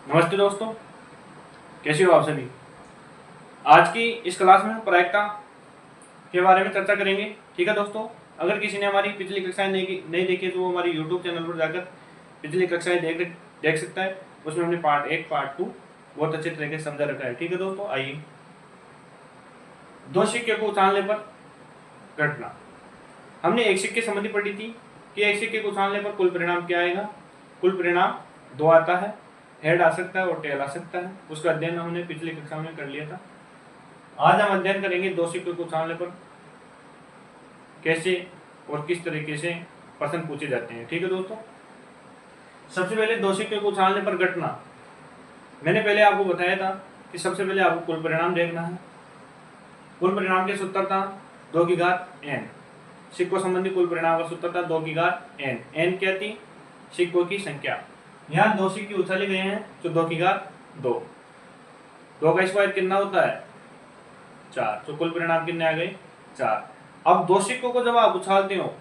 नमस्ते दोस्तों, कैसे हो आप सभी। आज की इस क्लास में हम प्रायिकता के बारे में चर्चा करेंगे। ठीक है दोस्तों, अगर किसी ने हमारी पिछली कक्षाएं नहीं देखी तो वो हमारी यूट्यूब चैनल पर जाकर पिछली कक्षाएं देख सकता है। उसमें हमने पार्ट 1 पार्ट 2 बहुत अच्छे तरीके से समझा रखा है। ठीक है दोस्तों, आइए। दो सिक्के को उछालने पर घटना। हमने एक सिक्के संबंधी पढ़ी थी कि एक सिक्के को उछालने पर कुल परिणाम क्या आएगा। कुल परिणाम 2 आता है, हेड आ सकता है और टेल आ सकता है। उसका अध्ययन हमने पिछली कक्षा में कर लिया था। आज हम अध्ययन करेंगे दो सिक्कों को उछालने पर कैसे और किस तरीके से प्रश्न पूछे जाते हैं। ठीक है दोस्तों, सबसे पहले दो सिक्कों को उछालने पर घटना। मैंने पहले आपको बताया था कि सबसे पहले आपको कुल परिणाम देखना है। कुल परिणाम के सूत्र था 2 की घात n। सिक्कों संबंधी कुल परिणाम का सूत्र था 2 की घात n। n क्या थी? सिक्कों की संख्या। यहाँ दो सिक्के उछाले गए हैं तो 2 की घात 2। 2 का स्क्वायर कितना होता है? 4। तो कुल परिणाम कितने आ गए? 4। अब दो सिक्कों को जब आप उछालते हो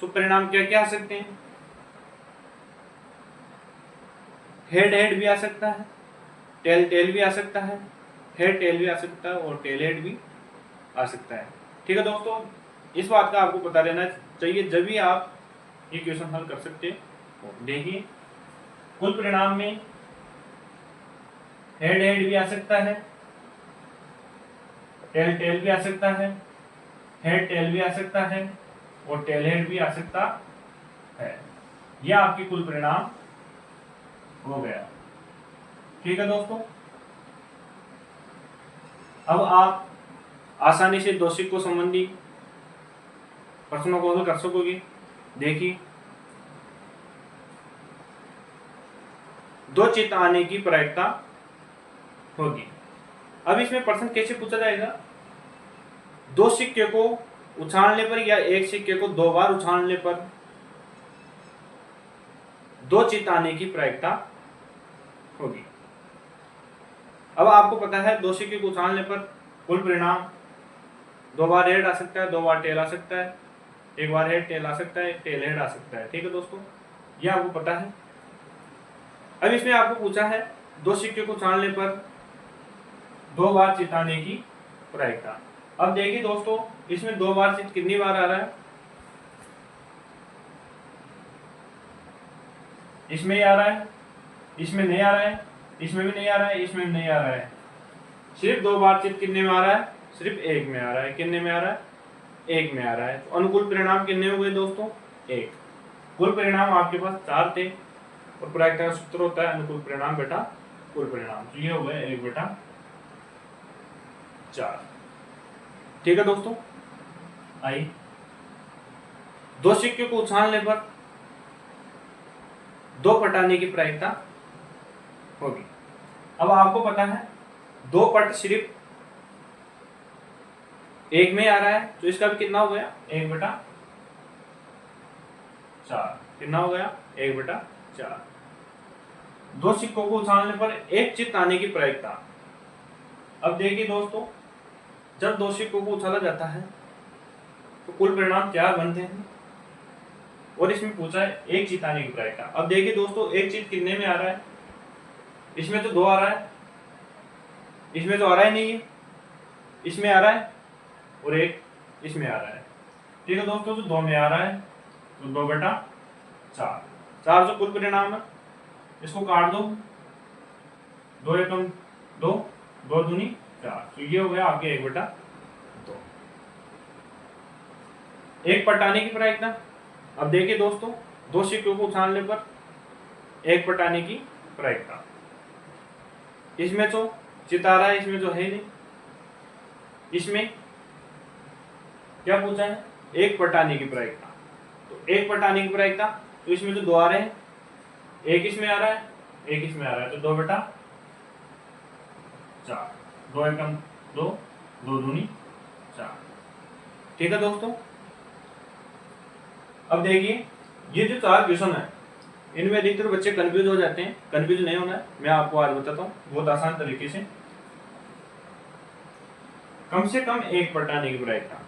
तो परिणाम क्या क्या आ सकते हैं? हेड हेड भी आ सकता है, टेल टेल भी आ सकता है, हेड टेल भी आ सकता है और टेल हेड भी आ सकता है। ठीक है दोस्तों, इस बात का आपको पता रहना चाहिए जब भी आप ये क्वेश्चन हल कर सकते हो। देखिए, कुल परिणाम में हेड हेड भी आ सकता है, टेल टेल भी आ सकता है, हेड टेल भी आ सकता है और टेल हेड भी आ सकता है। यह आपकी कुल परिणाम हो गया। ठीक है दोस्तों, अब आप आसानी से दो सिक्कों संबंधी प्रश्नों को हल कर सकोगे। देखिए, दो चित्त आने की प्रायिकता होगी। अब इसमें प्रश्न कैसे पूछा जाएगा? दो सिक्के को उछालने पर या एक सिक्के को 2 बार उछालने पर दो चित्त आने की प्रायिकता होगी। अब आपको पता है दो सिक्के को उछालने पर कुल परिणाम 2 बार हेड आ सकता है, 2 बार टेल आ सकता है, 1 बार हेड टेल आ सकता है, टेल हेड आ सकता है। ठीक है दोस्तों, यह आपको पता है। अब इसमें आपको पूछा है दो सिक्के को उछालने पर 2 बार चित्त आने की प्रायिकता। अब देखिए दोस्तों, इसमें 2 बार चित्त कितनी बार आ रहा है? इसमें ही आ रहा है, इसमें नहीं आ रहा है, इसमें भी नहीं आ रहा है, इसमें भी नहीं आ रहा है। सिर्फ 2 बार चित्त कितने में आ रहा है? सिर्फ एक में आ रहा है। कितने में आ रहा है? एक में आ रहा है। तो अनुकूल परिणाम कितने हो गए दोस्तों? 1। कुल परिणाम आपके पास 4 थे और प्रायिकता का सूत्र होता है अनुकूल परिणाम बेटा कुल परिणाम। तो ये हो गए 1 बेटा 4। ठीक है दोस्तों, आइए। दो सिक्के को उछालने पर 2 पट आने की प्रायिकता होगी। अब आपको पता है 2 पट सिर्फ एक में आ रहा है, तो इसका भी कितना हो गया? 1 बेटा 4। कितना हो गया? 1 बेटा 4। दो सिक्कों को उछालने पर एक चित्त आने की प्रायिकता। अब देखिए दोस्तों, जब दो सिक्कों को उछाला जाता है तो कुल परिणाम 4 बनते हैं और इसमें पूछा है एक चित्त आने की प्रायिकता। अब देखिए दोस्तों, एक चित्त कितने में आ रहा है? इसमें तो 2 आ रहा है, इसमें तो आ रहा ही नहीं है, इसमें आ रहा है और एक इसमें आ रहा है। ठीक है दोस्तों, तो 2 में आ रहा है तो 2 बेटा 4। 4 जो कुल परिणाम है, इसको काट दो, 2 एकम 2, 2 दूनी 4। तो ये हो गया आपके 1 बेटा 2। एक पट आने की प्रायिकता। अब देखिए दोस्तों, दो सिक्कों को उछालने पर एक पट आने की प्रायिकता। इसमें तो चित्त आ रहा है, इसमें तो है ही नहीं। इसमें क्या पूछा है? एक पट आने की प्रायिकता। तो एक पट आने की प्रायिकता, तो इसमें तो 2 आ रहे हैं, एक इसमें आ रहा है, एक इसमें आ रहा है, तो 2 बेटा 4। 2 एकम 2, 2 दूनी 4। ठीक है दोस्तों, अब देखिए, ये जो 4 क्वेश्चन है इनमें अधिकतर बच्चे कंफ्यूज हो जाते हैं। कंफ्यूज नहीं होना है, मैं आपको आज बताता हूँ बहुत आसान तरीके से। कम से कम एक पट आने की प्रायिकता।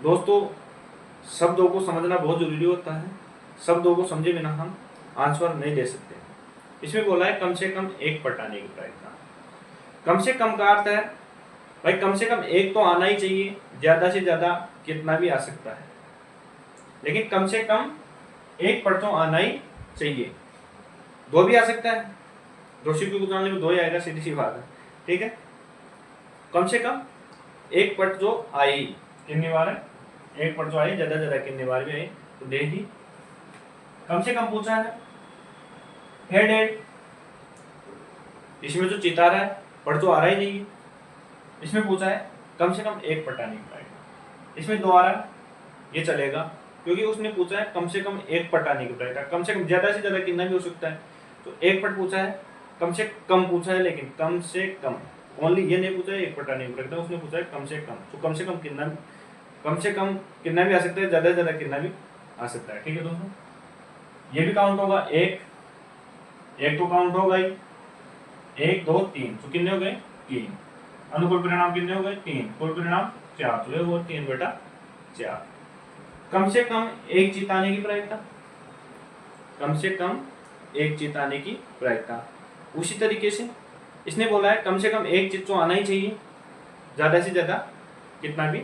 दोस्तों, शब्दों को समझना बहुत जरूरी होता है। शब्दों को समझे बिना हम आंसर नहीं दे सकते। इसमें बोला है कम से कम एक पट आने की प्रायिकता। कम से कम का अर्थ है भाई कम से कम एक तो आना ही चाहिए, ज्यादा से ज्यादा कितना भी आ सकता है, लेकिन कम से कम एक पट तो आना ही चाहिए। दो भी आ सकता है, दो सिक्कों को उछालने में दो ही आएगा, सीधी सी बात है, ठीक है। कम से कम एक पट जो आई, कितनी बार है, एक पट जो आई, ज्यादा ज्यादा कितनी बार भी आई तो देख ही। कम से कम पूछा है हेड हेड, इसमें जो चिता रहा है पट तो आ रहा ही नहीं है। इसमें पूछा है कम से कम एक पट आने की प्रायिकता, इसमें दो आ रहा है, ये चलेगा क्योंकि उसने पूछा है कम से कम एक पट आने की प्रायिकता। कम से कम ज्यादा से ज्यादा कितना भी हो सकता है, तो एक पट पूछा है, कम से कम पूछा है, लेकिन कम से कम ओनली ये नहीं पूछा है एक पट आने की प्रायिकता, उसने पूछा है कम से कम। तो कम से कम कितना भी आ सकता है, ज्यादा से ज्यादा कितना भी आ सकता है, ठीक है दोस्तों। ये भी काउंट होगा, एक तो काउंट होगा ही, 1 2 3, तो कितने हो गए 3। अनुकूल परिणाम कितने हो गए 3, कुल परिणाम 4, तो ये वो 3 बटा 4। कम से कम एक चित आने की प्रायिकता, कम से कम एक चित आने की प्रायिकता। उसी तरीके से इसने बोला है कम से कम एक चित तो आना ही चाहिए, ज्यादा से ज्यादा कितना भी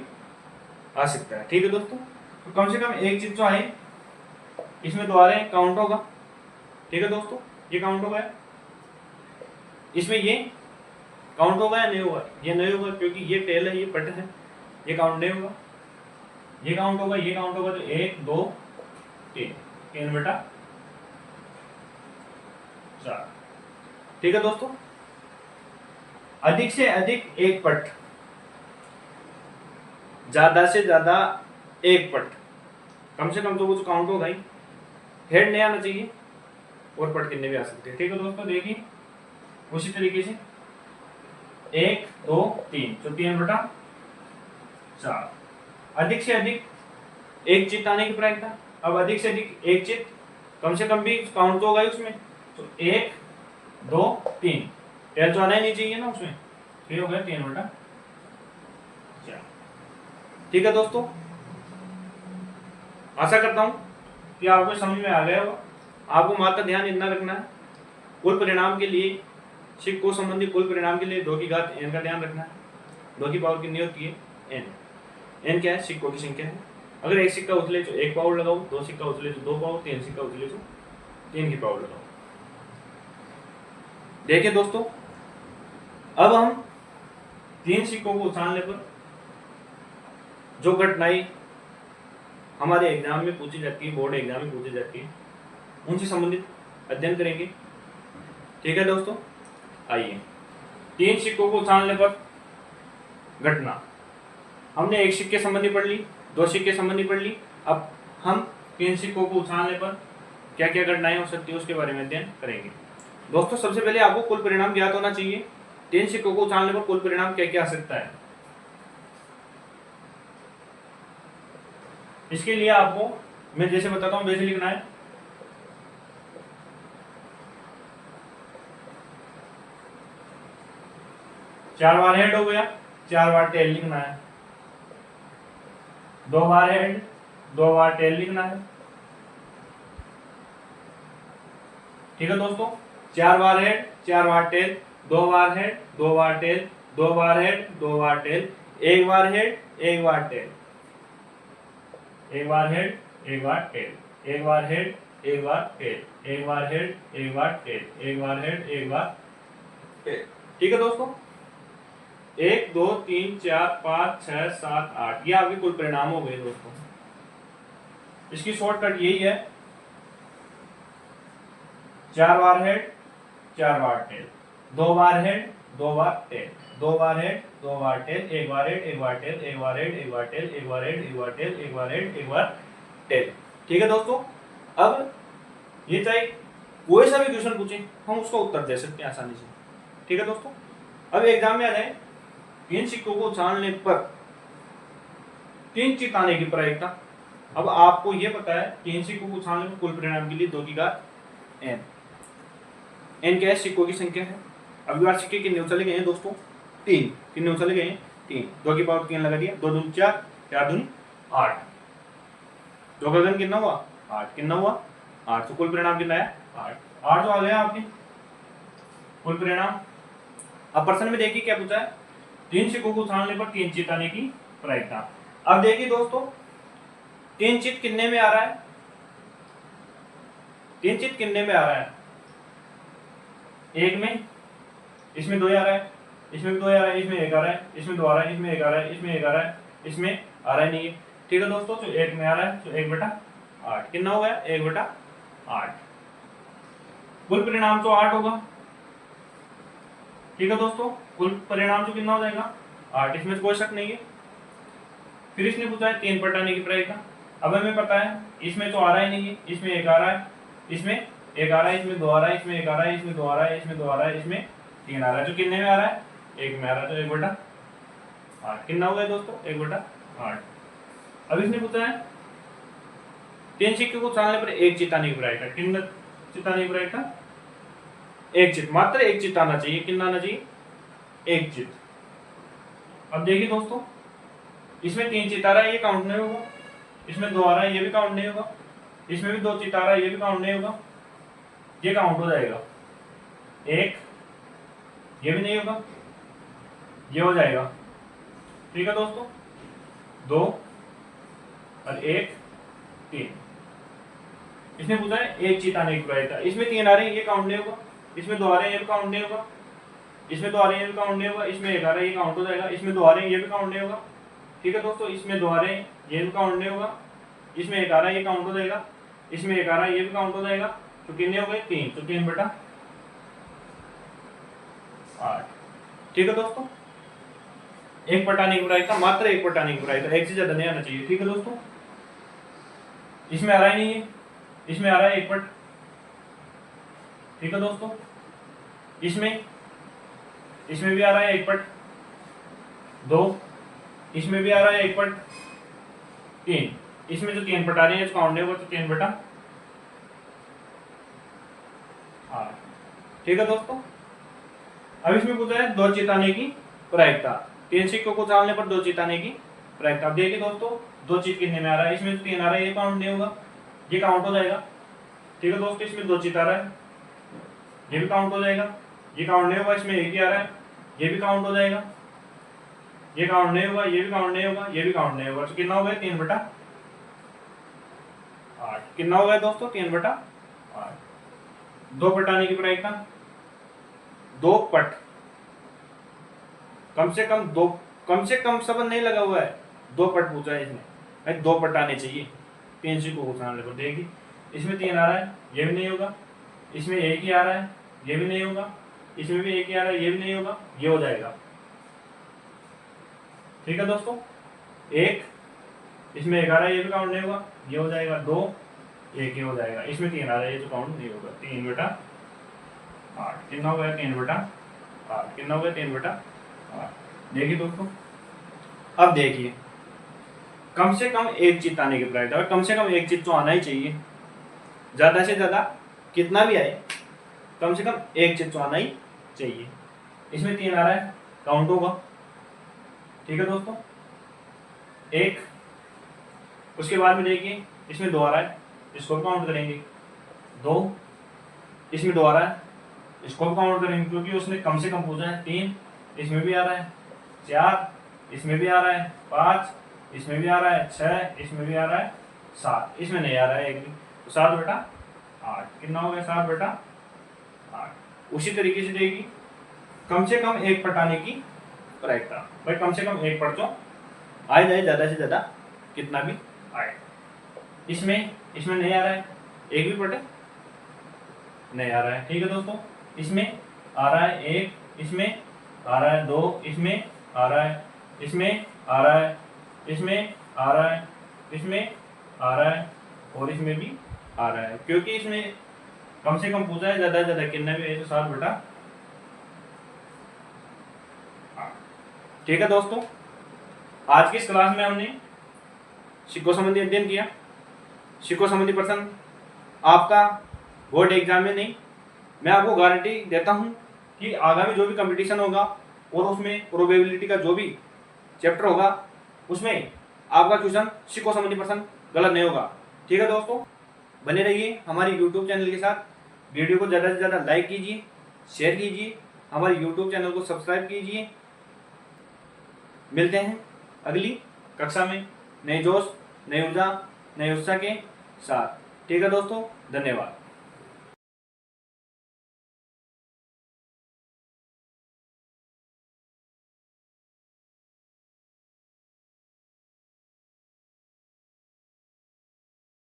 आ सकता है, ठीक है दोस्तों। तो कम से कम एक चित तो आए, इसमें दो आ रहे हैं, काउंट होगा, ठीक है दोस्तों, ये काउंट होगा। इसमें ये काउंट होगा या नहीं होगा, ये नहीं होगा क्योंकि ये टेल है, ये पट है, ये काउंट नहीं होगा। ये काउंट होगा, ये काउंट होगा, तो 1 2 3, 3 बटा 4, ठीक है दोस्तों। अधिक से अधिक एक पट, ज्यादा से ज्यादा एक पट, कम से कम तो कुछ काउंट होगा ही, हेड नहीं आना चाहिए और पट कितने भी आ सकते हैं, ठीक है दोस्तों। देखिए उसी तरीके से 1 2 3, तो 3 बटा 4। अधिक से अधिक एक चित आने की प्रायिकता, अब अधिक से अधिक एक चित कम से कम भी काउंट तो होगा ही उसमें, तो 1 2 3, टेल तो आना ही नहीं चाहिए ना उसमें, फिर हो गया 3 बटा 4, ठीक है दोस्तों। आशा करता हूं कि आपको समझ में आ गया होगा। आपको मात्र ध्यान इतना रखना है, कुल परिणाम के लिए, सिक्कों संबंधी कुल परिणाम के लिए 2 की घात n का ध्यान रखना है। 2 की पावर कितनी होती है n, n क्या है, सिक्कों की संख्या है। अगर एक सिक्का उछले तो 1 पावर लगाओ, 2 सिक्का उछले तो 2 पावर, 3 सिक्का उछले तो 3 की पावर लगाओ। देखिए दोस्तों, अब हम 3 सिक्कों को उछालने पर जो घटनाएं हमारे एग्जाम में पूछी जाती है, बोर्ड एग्जाम में पूछी जाती है, उनसे संबंधित अध्ययन करेंगे, ठीक है दोस्तों। आइए, 3 सिक्कों को उछालने पर घटना, हमने एक सिक्के संबंधी पढ़ ली, 2 सिक्के संबंधी पढ़ ली। अब हम 3 सिक्कों को उछालने पर क्या क्या घटनाएं हो सकती है उसके बारे में अध्ययन करेंगे। दोस्तों सबसे पहले आपको कुल परिणाम ज्ञात होना चाहिए। 3 सिक्कों को उछालने पर कुल परिणाम क्या क्या आ सकता है, इसके लिए आपको मैं जैसे बताता हूं वैसे लिखना है। चार बार हेड हो गया, 4 बार टेल लिखना है, 2 बार हेड, 2 बार टेल लिखना है, ठीक है दोस्तों। 4 बार हेड, 4 बार टेल, 2 बार हेड, 2 बार टेल, 2 बार हेड, 2 बार टेल, 1 बार हेड, 1 बार टेल, 1 बार हेड, 1 बार टेल, 1 बार हेड, 1 बार टेल, 1 बार हेड, 1 बार टेल, 1 बार हेड, 1 बार टेल, ठीक है दोस्तों। 1 2 3 4 5 6 7 8, ये आपके कुल परिणाम हो गए दोस्तों। इसकी शॉर्टकट यही है, 4 बार हेड, 4 बार टेल, 2 बार हेड, 2 बार टेल, 2 बार हेड, 2 बार टेल, 1 बार हेड, 1 बार टेल, 1 बार हेड, 1 बार टेल, 1 बार हेड, 1 बार टेल, 1 बार हेड, 1 बार टेल, ठीक है दोस्तों। अब ये चाहे कोई सा भी क्वेश्चन पूछे हम उसका उत्तर दे सकते हैं आसानी से, ठीक है दोस्तों। अब एग्जाम में आ जाए, 3 सिक्कों को उछालने पर 3 चित आने की प्रायिकता। अब आपको यह पता है 3 सिक्कों को उछालने पर कुल परिणाम के लिए 2 की घात n, n क्या है, सिक्कों की संख्या है। अब बार सिक्के कितने उछाले गए हैं दोस्तों, 3, कितने उछाले गए हैं 3, 2 की पावर 3 लगा दिया, 2 दूनी 4, 4 दूनी 8, 2 का घन कितना हुआ 8, कितना हुआ 8, तो कुल परिणाम कितना है 8, 8 तो आ गया आपके। कुल परिणाम। अब प्रश्न में देखिए क्या पूछा है, 3 सिक्कों को उछालने पर 3 चित आने की प्रायिकता। अब देखिए दोस्तों 3 चित कितने में आ रहा है, 3 चित कितने में आ रहा है, एक में, इसमें 2 आ रहा है, इसमें भी 2 आ रहा है, इसमें 1 आ रहा है, इसमें 2 आ रहा है, इसमें 1 आ रहा है, इसमें 1 आ रहा है, इसमें आ रहा ही नहीं है। ठीक है दोस्तों, तो 1 में आ रहा है तो 1/8 कितना हो गया, 1/8। कुल परिणाम तो 8 होगा। ठीक है दोस्तों, कुल परिणाम तो कितना हो जाएगा 8, इसमें कोई शक नहीं है। फिर इसने पूछा है 3 पटाने की प्रायिकता। अब हमें पता है इसमें तो आ रहा ही नहीं है, इसमें 1 आ रहा है, इसमें 1 आ रहा है, इसमें 2 आ रहा है, इसमें 1 आ रहा है, इसमें 2 आ रहा है, इसमें 2 आ रहा है, इसमें 3 आ रहा है, तो कितने में आ रहा है, 1 में आ रहा है, तो 1/8 कितना हो गया दोस्तों, 1/8। अब इसने पूछा है 3 सिक्के को उछालने पर 1 चित आने की प्रायिकता। कितना चित आने की प्रायिकता, 1 चित, मात्र 1 चित आना चाहिए। कितना आना चाहिए, 1 चित। अब देखिए दोस्तों इसमें 3 चित आ रहा है, ये काउंट नहीं होगा, इसमें 2 आ रहा है, ये भी काउंट नहीं होगा, इसमें भी 2 चित आ रहा है, ये भी काउंट नहीं होगा, ये काउंट हो जाएगा 1, ये भी नहीं होगा, ये हो जाएगा। ठीक है दोस्तों, 2 और 1 3। इसने पूछा है 1 चित आने की प्रायिकता। इसमें 3 आ रहे हैं, ये काउंट नहीं होगा, इसमें 2 आ रहे हैं, ये भी काउंट नहीं होगा, इसमें 2 आ रहे हैं, ये भी काउंट नहीं होगा, इसमें 1 आ रहा है, ये काउंट हो जाएगा, इसमें 2 आ रहे हैं, ये भी काउंट नहीं होगा। ठीक है दोस्तों, इसमें 2 आ रहे हैं, ये भी काउंट नहीं होगा, इसमें 1 आ रहा है, ये काउंट हो जाएगा, इसमें 1 आ रहा है, ये भी काउंट हो जाएगा, तो कितने हो गए 3, तो 3/8। ठीक है दोस्तों, 1 पटाने की प्रायिकता, मात्र 1 पटाने की प्रायिकता, 1 से ज्यादा नहीं आना चाहिए। ठीक है दोस्तों, इसमें आ रहा ही नहीं है, इसमें आ रहा है 1 पट। ठीक है दोस्तों, इसमें भी आ रहा है 1 पट, 2, इसमें भी आ रहा है 1 पट, 3, इसमें जो 3 पट आ रहे हैं इसका काउंट नहीं होगा, तो 3/8। ठीक है दोस्तों, अब इसमें पूछा है 2 चित आने की प्रायिकता। 3 सिक्कों को उछालने पर 2 चित आने की प्रायिकता। अब देखिए दोस्तों 2 चित कितने में आ रहा है, इसमें 3 आ रहा है, ये काउंट नहीं होगा, ये काउंट हो जाएगा। ठीक है दोस्तों, इसमें 2 चित आ रहा है, ये भी काउंट हो जाएगा, ये काउंट नहीं होगा, इसमें 1 ही आ रहा है, ये भी काउंट हो जाएगा, ये काउंट नहीं होगा, ये भी काउंट नहीं होगा, ये भी काउंट नहीं होगा, तो कितना हो गया 3/8। कितना हो गया दोस्तों 3/8। 2 पटाने की प्रायिकता, 2 पट, कम से कम 2, कम से कम सबन नहीं लगा हुआ है, 2 पट पूछा है इसने, 2 पट आने चाहिए 3 सिक्कों को उछालने पर। देखिए इसमें 3 आ रहा है, ये भी नहीं होगा, इसमें 1 ही आ रहा है, ये भी नहीं होगा, इसमें भी 1 ही आ रहा है, ये भी नहीं होगा, ये हो जाएगा। ठीक है दोस्तों, 1, इसमें 1 आ रहा है, ये भी काउंट नहीं होगा, ये हो जाएगा, 2, 1 ही हो जाएगा, इसमें 3 आ रहा है, ये तो काउंट नहीं होगा, 3/8। कितना हो गया 3/8, कितना हो गया 3/8। देखिए दोस्तों, अब देखिए कम से कम 1 चित आने की प्रायिकता, कम से कम 1 चित तो आना ही चाहिए, ज्यादा से ज्यादा कितना भी आए, कम से कम 1 चित तो आना ही चाहिए। इसमें 3 आ रहा है, काउंट होगा। ठीक है दोस्तों, 1, उसके बाद में देखिए इसमें 2 आ रहा है, इसको भी काउंट करेंगे, 2, इसमें 2 आ रहा है, इसको भी काउंट करेंगे, क्योंकि उसने कम से कम पूछा है। 3, इसमें भी आ रहा है, 4, इसमें भी आ रहा है, 5, इसमें भी आ रहा है, 6, इसमें भी आ रहा है, 7, इसमें नहीं आ रहा है एक भी, तो 7/8। कितना हो गया 7/8। उसी तरीके से देखिए कम से कम 1 पटाने की प्रायिकता, भाई कम से कम 1 पट तो आ जाए, ज्यादा से ज्यादा कितना भी आए। इसमें नहीं आ रहा है, 1 भी पटे नहीं आ रहा है। ठीक है दोस्तों, इसमें आ रहा है 1, इसमें आ रहा है 2, इसमें आ रहा है, इसमें आ रहा है, इसमें आ रहा है, इसमें आ रहा है, और इसमें भी आ रहा है, क्योंकि इसमें कम से कम पूछा है, ज्यादा से ज्यादा कितना भी है, तो 7/8। ठीक है दोस्तों, आज की इस क्लास में हमने सिक्कों संबंधी अध्ययन किया। सिक्कों संबंधी प्रश्न आपका बोर्ड एग्जाम में नहीं, मैं आपको गारंटी देता हूं कि आगामी जो भी कंपटीशन होगा और उसमें प्रोबेबिलिटी का जो भी चैप्टर होगा उसमें आपका क्वेश्चन सिक्कों संबंधी प्रश्न गलत नहीं होगा। ठीक है दोस्तों, बने रहिए हमारी यूट्यूब चैनल के साथ। वीडियो को ज़्यादा से ज़्यादा लाइक कीजिए, शेयर कीजिए, हमारे YouTube चैनल को सब्सक्राइब कीजिए। मिलते हैं अगली कक्षा में नए जोश, नई ऊर्जा, नए उत्साह के साथ। ठीक है दोस्तों, धन्यवाद।